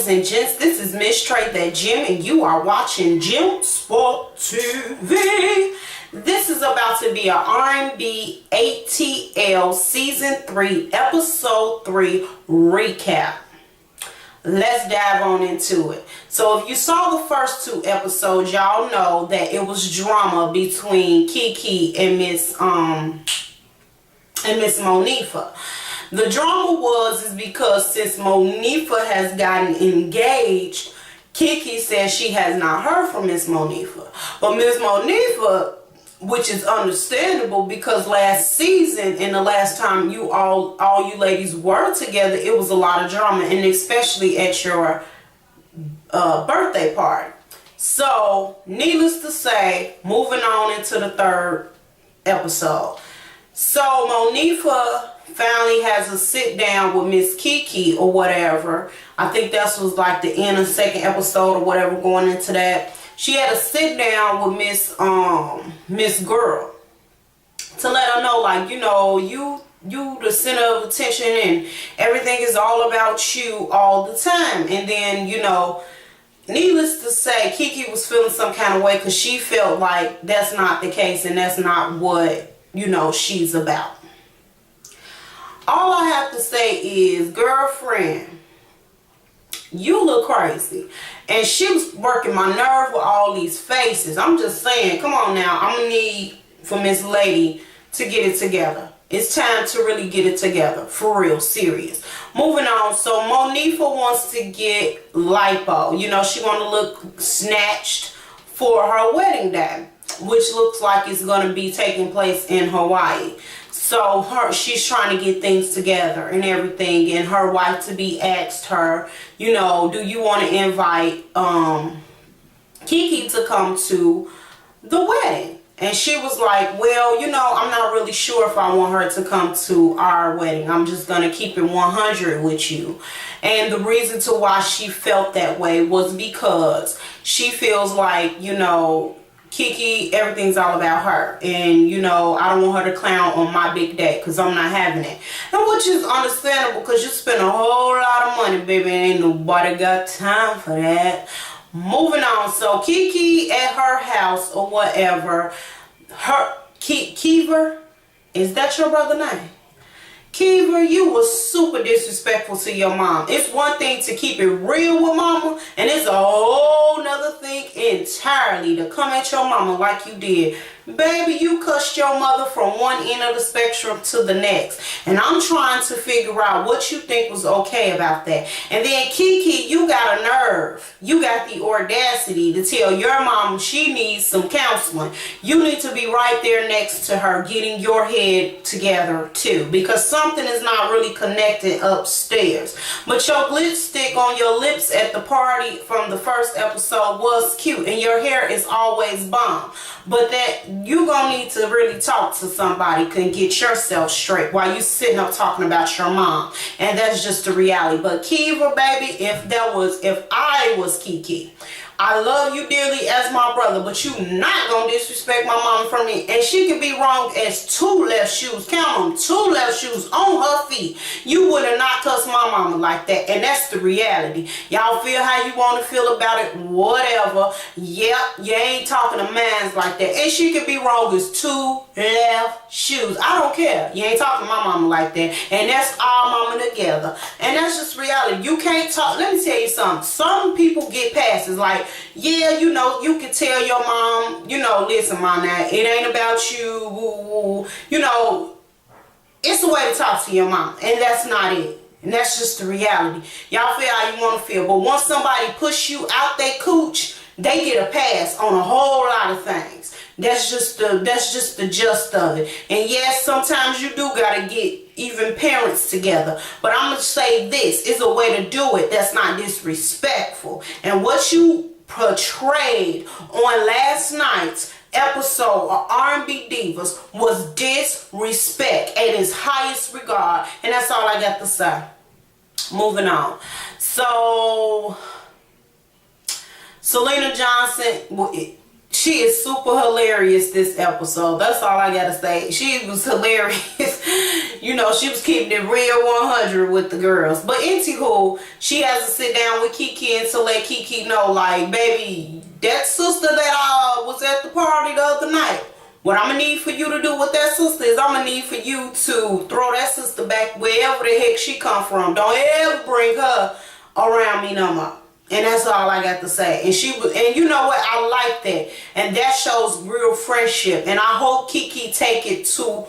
and gents, this is Miss Trey That Jim, and you are watching Jim Sport TV. This is about to be a R&B ATL Season 3, Episode 3 recap. Let's dive on into it. So if you saw the first two episodes, y'all know that it was drama between Kiki and Miss Monifa. The drama is because since Monifa has gotten engaged, Kiki says she has not heard from Miss Monifa. But Miss Monifa, which is understandable because last season and the last time you all you ladies were together, it was a lot of drama, and especially at your birthday party. So, needless to say, moving on into the third episode. So, Monifa finally has a sit down with Miss Kiki or whatever. I think that was like the end of the second episode or whatever, going into that. She had a sit down with Miss Girl to let her know, like, you know, you the center of attention and everything is all about you all the time. And then, you know, needless to say, Kiki was feeling some kind of way because she felt like that's not the case and that's not what, you know, she's about. All I have to say is, girlfriend, you look crazy. And she was working my nerve with all these faces. I'm just saying, come on now. I'm going to need for Miss Lady to get it together. It's time to really get it together. For real, serious. Moving on. So, Monifa wants to get lipo. You know, she want to look snatched for her wedding day, which looks like it's going to be taking place in Hawaii. So she's trying to get things together and everything, and her wife to be asked her, you know, do you want to invite Kiki to come to the wedding? And she was like, well, you know, I'm not really sure if I want her to come to our wedding. I'm just going to keep it 100 with you. And the reason to why she felt that way was because she feels like, you know, Kiki, everything's all about her, and you know, I don't want her to clown on my big day because I'm not having it. And which is understandable because you spend a whole lot of money, baby, and ain't nobody got time for that. Moving on. So Kiki at her house or whatever, Kiva, is that your brother's name? Kiva, you was super disrespectful to your mom. It's one thing to keep it real with mama, and it's a whole nother thing entirely to come at your mama like you did. Baby, you cussed your mother from one end of the spectrum to the next. And I'm trying to figure out what you think was okay about that. And then Kiki, you got a nerve. You got the audacity to tell your mom she needs some counseling. You need to be right there next to her getting your head together too. Because something is not really connected upstairs. But your lipstick on your lips at the party from the first episode was cute. And your hair is always bomb. But that you gonna need to really talk to somebody and get yourself straight while you sitting up talking about your mom. And that's just the reality. But Kiva, baby, if I was Kiki, I love you dearly as my brother, but you not gonna disrespect my mama from me. And she could be wrong as 2 left shoes. Count them, 2 left shoes on her feet. You would have not cussed my mama like that. And that's the reality. Y'all feel how you want to feel about it, whatever. Yep, you ain't talking to mans like that. And she could be wrong as 2 left shoes. I don't care. You ain't talking to my mama like that. And that's all mama together. And that's just reality. You can't talk. Let me tell you something. Some people get passes like, yeah, you know, you can tell your mom, you know, listen, mom, now, it ain't about you, woo, woo. You know, it's a way to talk to your mom, and that's not it. And that's just the reality. Y'all feel how you want to feel, but once somebody push you out they cooch, they get a pass on a whole lot of things. That's just the gist of it. And yes, sometimes you do gotta get even parents together. But I'm gonna say this is a way to do it that's not disrespectful. And what you portrayed on last night's episode of R&B Divas was disrespect at its highest regard. And that's all I got to say. Moving on. So, Selena Johnson, she is super hilarious this episode. That's all I gotta say. She was hilarious. You know, she was keeping it real 100 with the girls. But anywho, she has to sit down with Kiki and to let Kiki know, like, baby, that sister that was at the party the other night, what I'm going to need for you to do with that sister is I'm going to need for you to throw that sister back wherever the heck she come from. Don't ever bring her around me no more. And that's all I got to say. And you know what? I like that. And that shows real friendship. And I hope Kiki take it to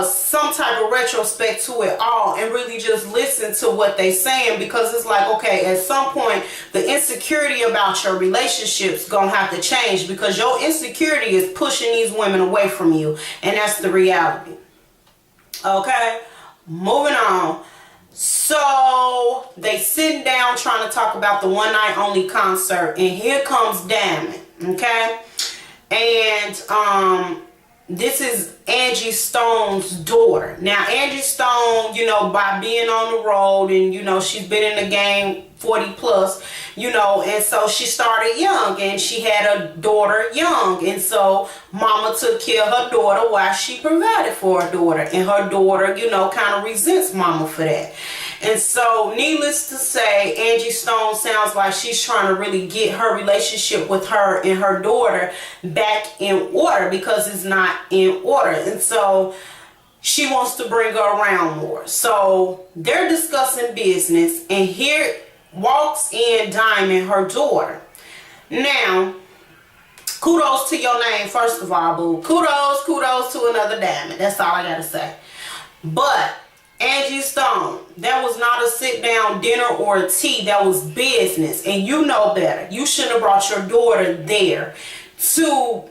some type of retrospect to it all and really just listen to what they saying, because it's like, okay, at some point the insecurity about your relationship's gonna have to change, because your insecurity is pushing these women away from you, and that's the reality. Okay, moving on. So they sitting down trying to talk about the one night only concert, and here comes Diamond. Okay, and this is Angie Stone's daughter. Now, Angie Stone, you know, by being on the road, and, you know, she's been in the game 40 plus, you know, and so she started young, and she had a daughter young, and so mama took care of her daughter while she provided for her daughter, and her daughter, you know, kind of resents mama for that. And so, needless to say, Angie Stone sounds like she's trying to really get her relationship with her and her daughter back in order, because it's not in order. And so, she wants to bring her around more. So, they're discussing business, and here walks in Diamond, her daughter. Now, kudos to your name, first of all, boo. Kudos to another Diamond. That's all I gotta say. But Angie Stone, that was not a sit down dinner or a tea. That was business, and you know better. You shouldn't have brought your daughter there.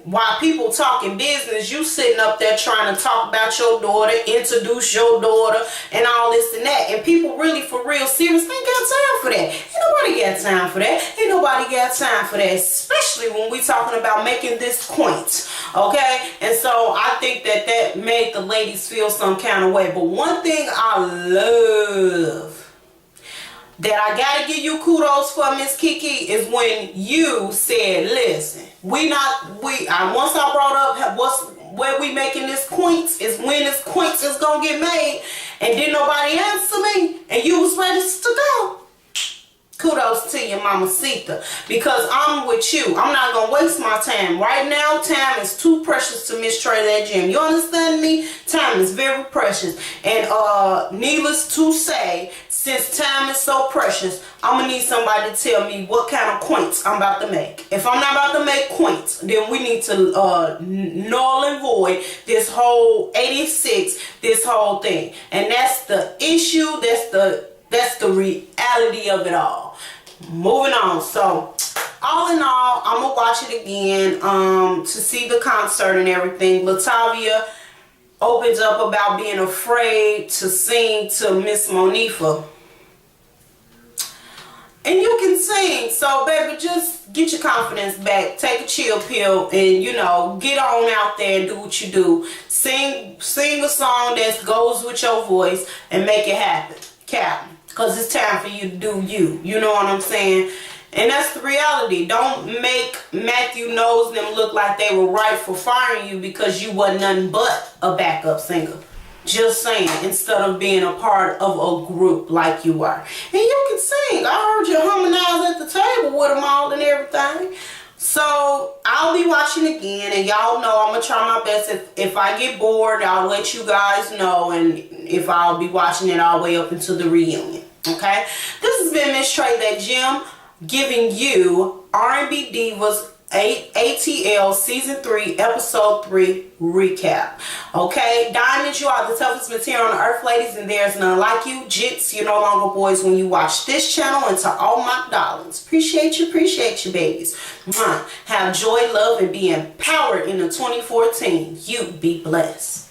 While people talking business, you sitting up there trying to talk about your daughter, introduce your daughter, and all this and that. And people really, for real, serious, ain't got time for that. Ain't nobody got time for that. Ain't nobody got time for that, especially when we talking about making this point. Okay? And so I think that made the ladies feel some kind of way. But one thing I love that I gotta give you kudos for, Miss Kiki, is when you said, listen, once I brought up where we making this points is when this points is gonna get made, and didn't nobody answer me, and you was ready to go. Kudos to you, Mamacita, because I'm with you. I'm not going to waste my time. Right now, time is too precious to mistray that gym. You understand me? Time is very precious. And needless to say, since time is so precious, I'm going to need somebody to tell me what kind of points I'm about to make. If I'm not about to make points, then we need to null and void this whole 86, this whole thing. And that's the issue. That's the reality of it all. Moving on. So, all in all, I'm going to watch it again to see the concert and everything. Latavia opens up about being afraid to sing to Miss Monifa. And you can sing. So, baby, just get your confidence back. Take a chill pill and, you know, get on out there and do what you do. Sing a song that goes with your voice and make it happen. Captain. Because it's time for you to do you. You know what I'm saying? And that's the reality. Don't make Matthew Knows them look like they were right for firing you because you wasn't nothing but a backup singer. Just saying. Instead of being a part of a group like you are. And you can sing. I heard you harmonize at the table with them all and everything. So, I'll be watching again, and y'all know I'm going to try my best. If I get bored, I'll let you guys know, and if I'll be watching it all the way up until the reunion, okay? This has been Miss Trey That Gym, giving you R&B Divas ATL Season 3, Episode 3 recap. Okay, Diamonds, you are the toughest material on the earth, ladies, and there's none like you. Jits, you're no longer boys when you watch this channel. And to all my darlings, appreciate you, babies. Have joy, love, and be empowered in the 2014. You be blessed.